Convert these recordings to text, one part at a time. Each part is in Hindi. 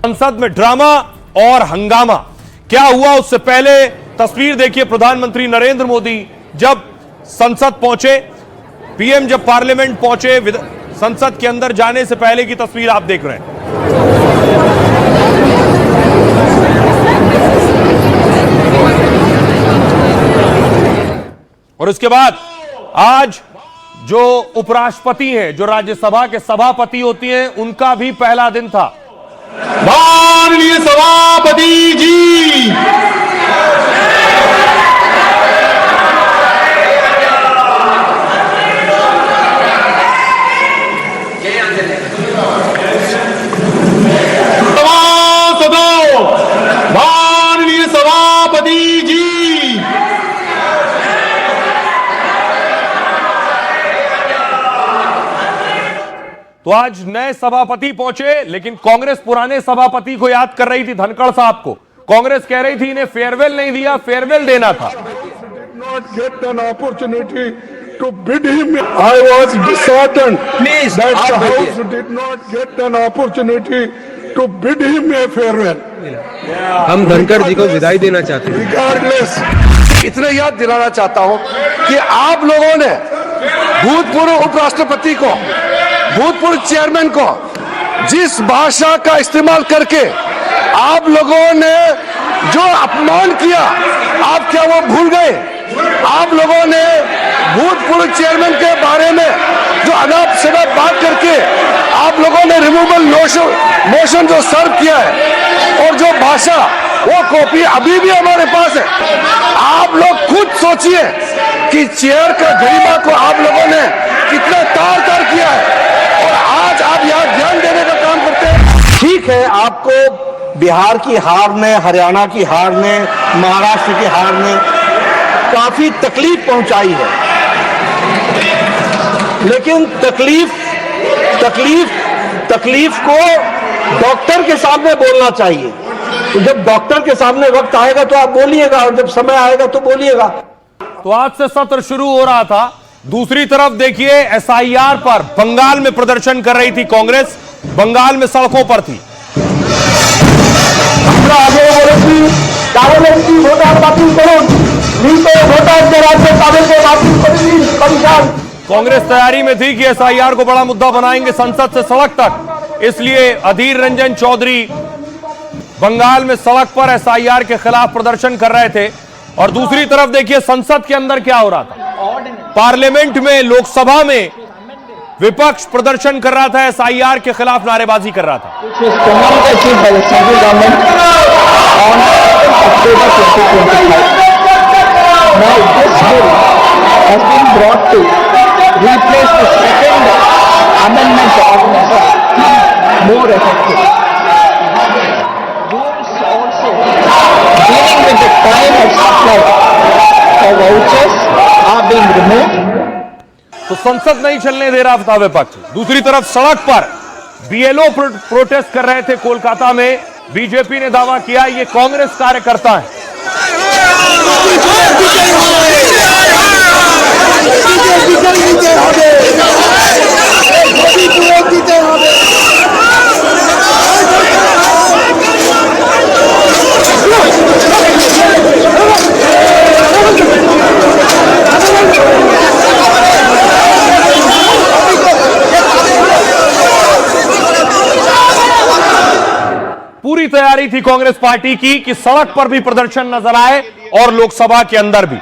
संसद में ड्रामा और हंगामा क्या हुआ, उससे पहले तस्वीर देखिए। प्रधानमंत्री नरेंद्र मोदी जब संसद पहुंचे, पीएम जब पार्लियामेंट पहुंचे, संसद के अंदर जाने से पहले की तस्वीर आप देख रहे हैं। और उसके बाद आज जो उपराष्ट्रपति हैं, जो राज्यसभा के सभापति होती हैं, उनका भी पहला दिन था। माननीय सभापति जी, सभासदों, माननीय सभापति जी। तो आज नए सभापति पहुंचे, लेकिन कांग्रेस पुराने सभापति को याद कर रही थी, धनखड़ साहब को। कांग्रेस कह रही थी इन्हें फेयरवेल नहीं दिया, फेयरवेल देना था। Not get an opportunity to bid him. I was disheartened that the House did not get an opportunity to bid him a farewell. हम धनखड़ जी को विदाई देना चाहते हैं। Regardless, इतने याद दिलाना चाहता हूं कि आप लोगों ने भूतपूर्व उपराष्ट्रपति को, भूतपूर्व चेयरमैन को जिस भाषा का इस्तेमाल करके आप लोगों ने जो अपमान किया, आप क्या वो भूल गए? आप लोगों ने भूतपूर्व चेयरमैन के बारे में जो अनाप शनाप बात करके आप लोगों ने रिमूवल मोशन जो सर्व किया है, और जो भाषा, वो कॉपी अभी भी हमारे पास है। आप लोग खुद सोचिए कि चेयर का गरिमा को आप लोगों ने कितना तार तार किया है, और आज आप यहाँ ध्यान देने का काम करते हैं। ठीक है, आपको बिहार की हार ने, हरियाणा की हार ने, महाराष्ट्र की हार ने काफी तकलीफ पहुंचाई है, लेकिन तकलीफ को डॉक्टर के सामने बोलना चाहिए। तो जब डॉक्टर के सामने वक्त आएगा तो आप बोलिएगा, और जब समय आएगा तो बोलिएगा। तो आज से सत्र शुरू हो रहा था। दूसरी तरफ देखिए, एसआईआर पर बंगाल में प्रदर्शन कर रही थी कांग्रेस, बंगाल में सड़कों पर थी। कांग्रेस तैयारी में थी कि एसआईआर को बड़ा मुद्दा बनाएंगे, संसद से सड़क तक। इसलिए अधीर रंजन चौधरी बंगाल में सड़क पर एसआईआर के खिलाफ प्रदर्शन कर रहे थे। और दूसरी तरफ देखिए संसद के अंदर क्या हो रहा था। पार्लियामेंट में, लोकसभा में विपक्ष प्रदर्शन कर रहा था, एसआईआर के खिलाफ नारेबाजी कर रहा था। तो संसद नहीं चलने दे रहा था विपक्ष। दूसरी तरफ सड़क पर बीएलओ प्रोटेस्ट कर रहे थे कोलकाता में। बीजेपी ने दावा किया ये कांग्रेस कार्यकर्ता है। पूरी तैयारी थी कांग्रेस पार्टी की कि सड़क पर भी प्रदर्शन नजर आए और लोकसभा के अंदर भी।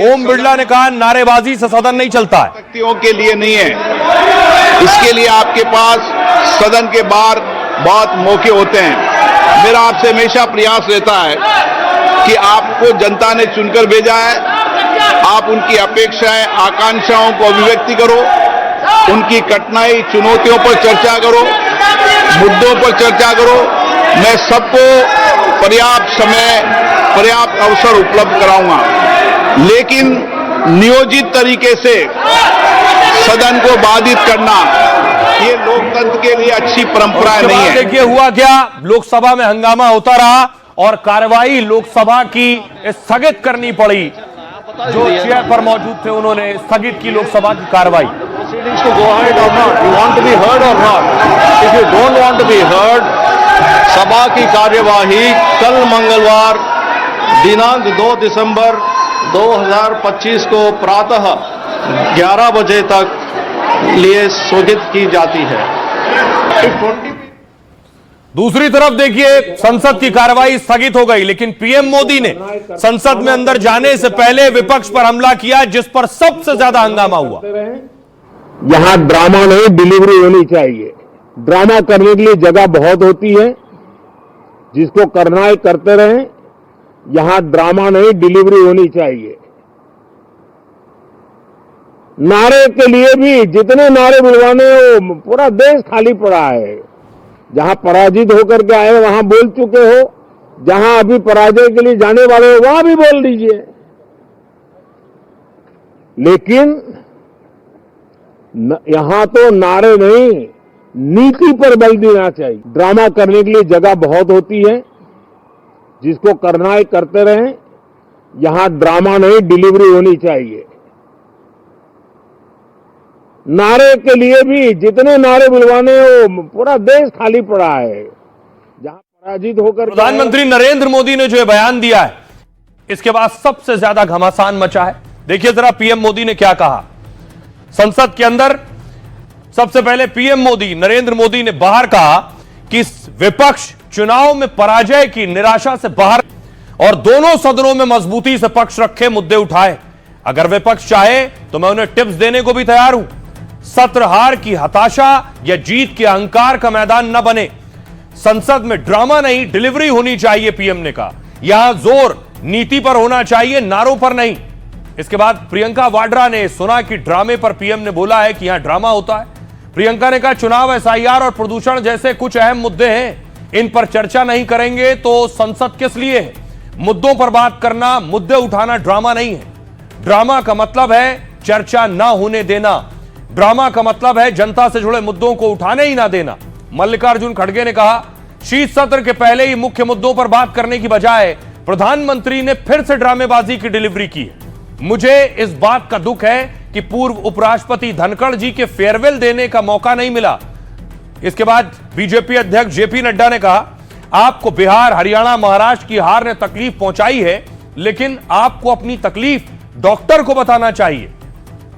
ओम बिरला ने कहा नारेबाजी से सदन नहीं चलता है। व्यक्तियों के लिए नहीं है, इसके लिए आपके पास सदन के बाहर बहुत मौके होते हैं। मेरा आपसे हमेशा प्रयास रहता है कि आपको जनता ने चुनकर भेजा है, आप उनकी अपेक्षाएं, आकांक्षाओं को अभिव्यक्ति करो, उनकी कठिनाई, चुनौतियों पर चर्चा करो, मुद्दों पर चर्चा करो। मैं सबको पर्याप्त समय, पर्याप्त अवसर उपलब्ध कराऊंगा, लेकिन नियोजित तरीके से सदन को बाधित करना ये लोकतंत्र के लिए अच्छी परंपरा नहीं है। देखिए हुआ क्या, लोकसभा में हंगामा होता रहा और कार्रवाई लोकसभा की स्थगित करनी पड़ी। जो चेयर पर मौजूद थे उन्होंने स्थगित की लोकसभा की कार्रवाई। Go ahead or not? You want to be heard or not? If you don't want to be heard, सभा की कार्यवाही कल मंगलवार दिनांक 2 दिसंबर 2025 को प्रातः 11 बजे तक लिए स्थगित की जाती है। दूसरी तरफ देखिए, संसद की कार्रवाई स्थगित हो गई, लेकिन पीएम मोदी ने संसद में अंदर जाने से पहले विपक्ष पर हमला किया, जिस पर सबसे ज्यादा हंगामा हुआ। यहाँ ड्रामा नहीं, डिलीवरी होनी चाहिए। ड्रामा करने के लिए जगह बहुत होती है, जिसको करना है करते रहें। यहाँ ड्रामा नहीं, डिलीवरी होनी चाहिए। नारे के लिए भी जितने नारे बुलवाने वो पूरा देश खाली पड़ा है। जहां पराजित होकर के आए वहां बोल चुके हो, जहां अभी पराजय के लिए जाने वाले हो वहां भी बोल दीजिए, लेकिन यहां तो नारे नहीं, नीति पर बल देना चाहिए। ड्रामा करने के लिए जगह बहुत होती है, जिसको करना है करते रहें। यहां ड्रामा नहीं, डिलीवरी होनी चाहिए। नारे के लिए भी जितने नारे बुलवाने वो पूरा देश खाली पड़ा है। जहां पराजित होकर प्रधानमंत्री नरेंद्र मोदी ने जो बयान दिया है, इसके बाद सबसे ज्यादा घमासान मचा है। देखिए जरा पीएम मोदी ने क्या कहा संसद के अंदर। सबसे पहले पीएम मोदी नरेंद्र मोदी ने बाहर कहा कि विपक्ष चुनाव में पराजय की निराशा से बाहर और दोनों सदनों में मजबूती से पक्ष रखे, मुद्दे उठाए। अगर विपक्ष चाहे तो मैं उन्हें टिप्स देने को भी तैयार हूं। सत्र हार की हताशा या जीत के अहंकार का मैदान न बने। संसद में ड्रामा नहीं, डिलीवरी होनी चाहिए, पीएम ने कहा। यहां जोर नीति पर होना चाहिए, नारों पर नहीं। इसके बाद प्रियंका वाड्रा ने सुना कि ड्रामे पर पीएम ने बोला है कि यहां ड्रामा होता है। प्रियंका ने कहा चुनाव, एसआईआर और प्रदूषण जैसे कुछ अहम मुद्दे हैं, इन पर चर्चा नहीं करेंगे तो संसद किस लिए है। मुद्दों पर बात करना, मुद्दे उठाना ड्रामा नहीं है। ड्रामा का मतलब है चर्चा ना होने देना। ड्रामा का मतलब है जनता से जुड़े मुद्दों को उठाने ही ना देना। मल्लिकार्जुन खड़गे ने कहा शीत सत्र के पहले ही मुख्य मुद्दों पर बात करने की बजाय प्रधानमंत्री ने फिर से ड्रामेबाजी की डिलीवरी की है। मुझे इस बात का दुख है कि पूर्व उपराष्ट्रपति धनखड़ जी के फेयरवेल देने का मौका नहीं मिला। इसके बाद बीजेपी अध्यक्ष जेपी नड्डा ने कहा आपको बिहार, हरियाणा, महाराष्ट्र की हार ने तकलीफ पहुंचाई है, लेकिन आपको अपनी तकलीफ डॉक्टर को बताना चाहिए।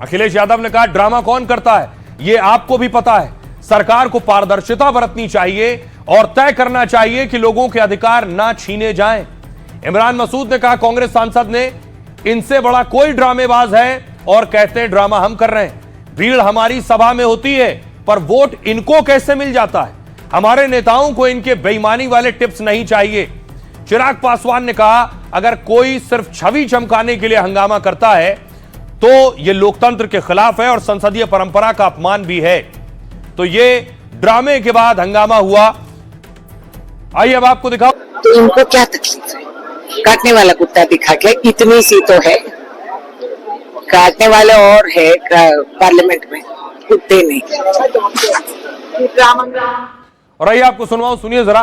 अखिलेश यादव ने कहा ड्रामा कौन करता है यह आपको भी पता है। सरकार को पारदर्शिता बरतनी चाहिए और तय करना चाहिए कि लोगों के अधिकार ना छीने जाएं। इमरान मसूद ने कहा कांग्रेस सांसद ने इनसे बड़ा कोई ड्रामेबाज है और कहते हैं ड्रामा हम कर रहे हैं। भीड़ हमारी सभा में होती है पर वोट इनको कैसे मिल जाता है। हमारे नेताओं को इनके बेईमानी वाले टिप्स नहीं चाहिए। चिराग पासवान ने कहा अगर कोई सिर्फ छवि चमकाने के लिए हंगामा करता है तो यह लोकतंत्र के खिलाफ है और संसदीय परंपरा का अपमान भी है। तो ये ड्रामे के बाद हंगामा हुआ। आइए अब आपको दिखाओ। तो इनको क्या तकलीफ है? काटने वाला कुत्ता दिखा के इतनी सी तो है, काटने वाले और है पार्लियामेंट में, कुत्ते नहीं। और आइए आपको सुनवाऊं, सुनिए जरा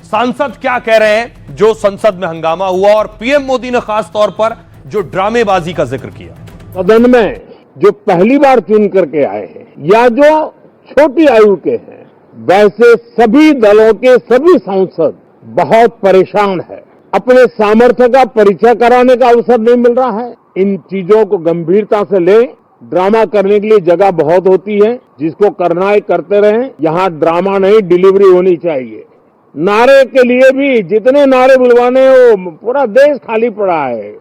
सांसद क्या कह रहे हैं जो संसद में हंगामा हुआ और पीएम मोदी ने खास तौर पर जो ड्रामेबाजी का जिक्र किया। सदन में जो पहली बार चुन करके आए हैं या जो छोटी आयु के हैं, वैसे सभी दलों के सभी सांसद बहुत परेशान है। अपने सामर्थ्य का परिचय कराने का अवसर नहीं मिल रहा है। इन चीजों को गंभीरता से ले। ड्रामा करने के लिए जगह बहुत होती है, जिसको करना है करते रहें। यहाँ ड्रामा नहीं, डिलीवरी होनी चाहिए। नारे के लिए भी जितने नारे बुलवाने वो पूरा देश खाली पड़ा है।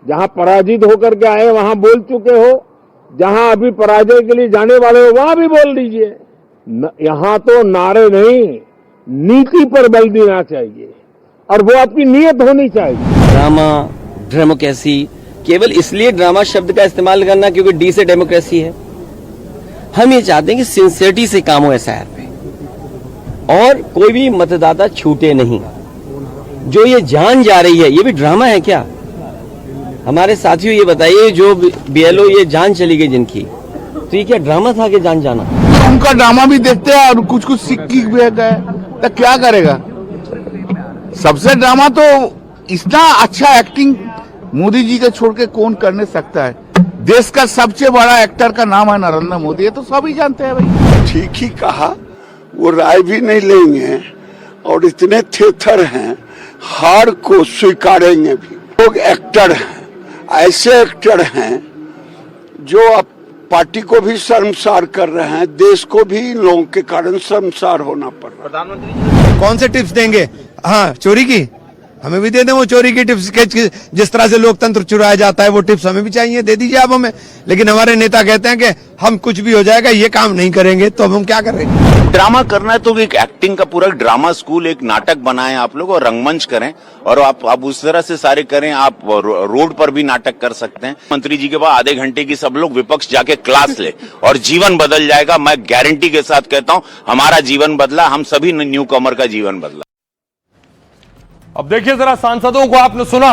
जहां पराजित होकर के आए वहां बोल चुके हो, जहां अभी पराजय के लिए जाने वाले हो वहां भी बोल दीजिए। यहां तो नारे नहीं, नीति पर बल देना चाहिए और वो आपकी नीयत होनी चाहिए। ड्रामा, डेमोक्रेसी, केवल इसलिए ड्रामा शब्द का इस्तेमाल करना क्योंकि डी से डेमोक्रेसी है। हम ये चाहते हैं कि सिंसियरिटी से काम हो एसआईआर पे और कोई भी मतदाता छूटे नहीं। जो ये जान जा रही है ये भी ड्रामा है क्या? हमारे साथियों ये बताइए, जो बीएलओ ये जान चली गई जिनकी, तो ये क्या ड्रामा था कि जान जाना? उनका ड्रामा भी देखते हैं और कुछ कुछ सीख भी गए, तो क्या करेगा? सबसे ड्रामा तो इतना अच्छा एक्टिंग मोदी जी के छोड़ के कौन करने सकता है? देश का सबसे बड़ा एक्टर का नाम है नरेंद्र मोदी, ये तो सभी जानते हैं भाई। ठीक ही कहा, वो राय भी नहीं लेंगे और इतने थेथर हैं, हार को स्वीकारेंगे भी। लोग एक्टर हैं, ऐसे एक्टर हैं जो अब पार्टी को भी शर्मसार कर रहे हैं, देश को भी इन लोगों के कारण शर्मसार होना पड़ रहा है। प्रधानमंत्री कौन से टिप्स देंगे? हाँ, चोरी की हमें भी दे दें, वो चोरी की टिप्स के जिस तरह से लोकतंत्र चुराया जाता है वो टिप्स हमें भी चाहिए, दे दीजिए आप हमें। लेकिन हमारे नेता कहते हैं कि हम कुछ भी हो जाएगा, ये काम नहीं करेंगे, तो हम क्या करेंगे? ड्रामा करना है तो एक एक्टिंग का पूरा ड्रामा स्कूल, एक नाटक बनाएं आप लोग और रंगमंच करें, और आप उस तरह से सारे करें। आप रोड पर भी नाटक कर सकते हैं। मंत्री जी के बाद आधे घंटे की सब लोग विपक्ष जाके क्लास ले और जीवन बदल जाएगा। मैं गारंटी के साथ कहता हूं, हमारा जीवन बदला, हम सभी न्यू कमर का जीवन बदला। अब देखिए जरा, सांसदों को आपने सुना,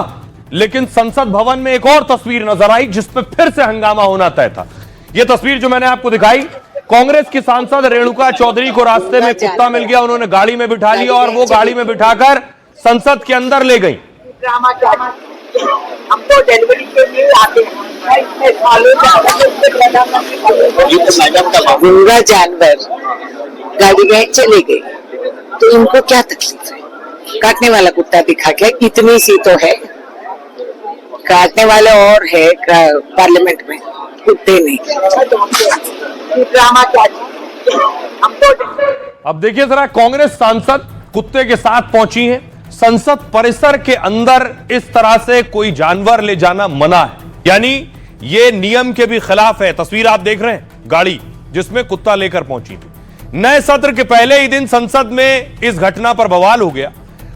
लेकिन संसद भवन में एक और तस्वीर नजर आई जिसपे फिर से हंगामा होना तय था। यह तस्वीर जो मैंने आपको दिखाई, कांग्रेस की सांसद रेणुका चौधरी को रास्ते में कुत्ता मिल गया, उन्होंने गाड़ी में बिठा लिया और वो गाड़ी में बिठाकर संसद के अंदर ले गई। हम तो डिलीवरी के लिए आते हैं, गूंगा जानवर गाड़ी में चले गए तो इनको क्या तकलीफ है? काटने वाला कुत्ता दिखा के, इतनी सी तो है, काटने वाले और है पार्लियामेंट में, कुत्ते नहीं। ड्रामा क्या? हम तो अब देखिए जरा, कांग्रेस सांसद कुत्ते के साथ पहुंची हैं संसद परिसर के अंदर। इस तरह से कोई जानवर ले जाना मना है, यानी ये नियम के भी खिलाफ है। तस्वीर आप देख रहे हैं, गाड़ी जिसमें कुत्ता लेकर पहुंची थी। नए सत्र के पहले ही दिन संसद में इस घटना पर बवाल हो गया।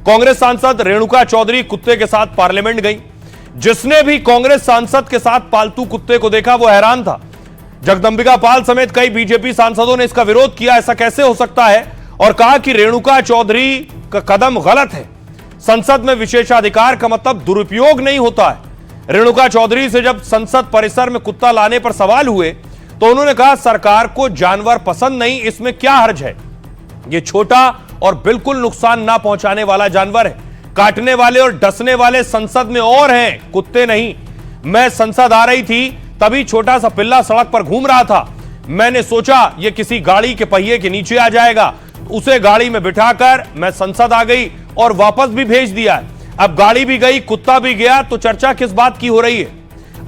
कांग्रेस सांसद रेणुका चौधरी कुत्ते के साथ पार्लियामेंट गई। जिसने भी कांग्रेस सांसद के साथ पालतू कुत्ते को देखा वो हैरान था। जगदंबिका पाल समेत कई बीजेपी सांसदों ने इसका विरोध किया, ऐसा कैसे हो सकता है, और कहा कि रेणुका चौधरी का कदम गलत है। संसद में विशेषाधिकार का मतलब दुरुपयोग नहीं होता है। रेणुका चौधरी से जब संसद परिसर में कुत्ता लाने पर सवाल हुए तो उन्होंने कहा, सरकार को जानवर पसंद नहीं, इसमें क्या हर्ज है? ये छोटा और बिल्कुल नुकसान ना पहुंचाने वाला जानवर है। काटने वाले और डसने वाले संसद में और हैं, कुत्ते नहीं। मैं संसद आ रही थी, तभी छोटा सा पिल्ला सड़क पर घूम रहा था। मैंने सोचा ये किसी गाड़ी के पहिए के नीचे आ जाएगा, उसे गाड़ी में बिठाकर मैं संसद आ गई और वापस भी भेज दिया। अब गाड़ी भी गई, कुत्ता भी गया, तो चर्चा किस बात की हो रही है?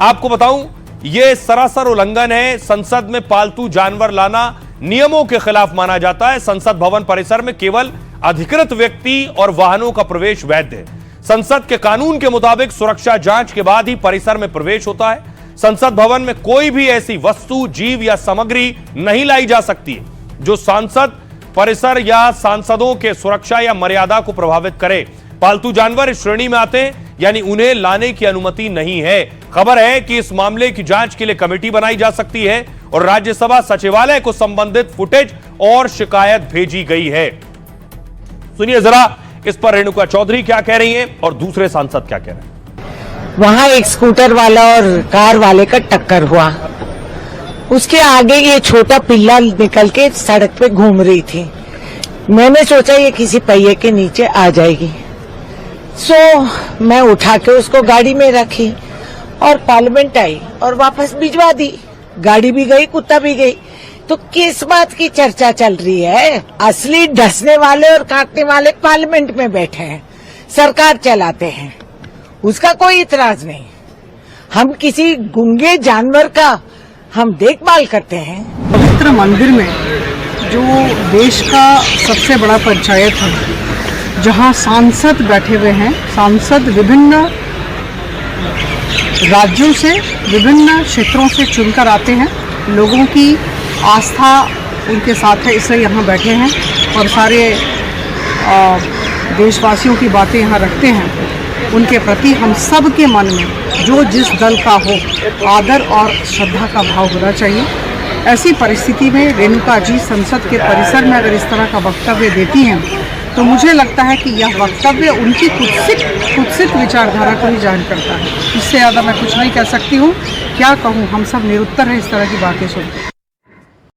आपको बताऊं, यह सरासर उल्लंघन है। संसद में पालतू जानवर लाना नियमों के खिलाफ माना जाता है। संसद भवन परिसर में केवल अधिकृत व्यक्ति और वाहनों का प्रवेश वैध है। संसद के कानून के मुताबिक सुरक्षा जांच के बाद ही परिसर में प्रवेश होता है। संसद भवन में कोई भी ऐसी वस्तु, जीव या सामग्री नहीं लाई जा सकती है जो सांसद परिसर या सांसदों के सुरक्षा या मर्यादा को प्रभावित करे। पालतू जानवर इस श्रेणी में आते हैं, यानी उन्हें लाने की अनुमति नहीं है। खबर है कि इस मामले की जांच के लिए कमेटी बनाई जा सकती है और राज्यसभा सचिवालय को संबंधित फुटेज और शिकायत भेजी गई है। सुनिए जरा, इस पर रेणुका चौधरी क्या कह रही हैं और दूसरे सांसद क्या कह रहे हैं। वहां एक स्कूटर वाला और कार वाले का टक्कर हुआ, उसके आगे ये छोटा पिल्ला निकल के सड़क पे घूम रही थी। मैंने सोचा ये किसी पहिए के नीचे आ जाएगी, मैं उठा के उसको गाड़ी में रखी और पार्लियामेंट आई और वापस भिजवा दी। गाड़ी भी गई, कुत्ता भी गई। तो किस बात की चर्चा चल रही है? असली डसने वाले और काटने वाले पार्लियामेंट में बैठे हैं, सरकार चलाते हैं, उसका कोई इतराज नहीं। हम किसी गूंगे जानवर का हम देखभाल करते हैं। पवित्र मंदिर में जो देश का सबसे बड़ा पंचायत है, जहां सांसद बैठे हुए हैं, सांसद विभिन्न राज्यों से, विभिन्न क्षेत्रों से चुनकर आते हैं। लोगों की आस्था उनके साथ है, इसलिए यहाँ बैठे हैं और सारे देशवासियों की बातें यहाँ रखते हैं। उनके प्रति हम सब के मन में जो जिस दल का हो, आदर और श्रद्धा का भाव होना चाहिए। ऐसी परिस्थिति में रेणुका जी संसद के परिसर में अगर इस तरह का वक्तव्य देती हैं तो मुझे लगता है कि यह वक्तव्य उनकी कुत्सित विचारधारा को ही जाहिर करता है। इससे ज़्यादा मैं कुछ नहीं कह सकती हूँ। क्या कहूँ, हम सब निरुत्तर हैं इस तरह की बातें सुनकर।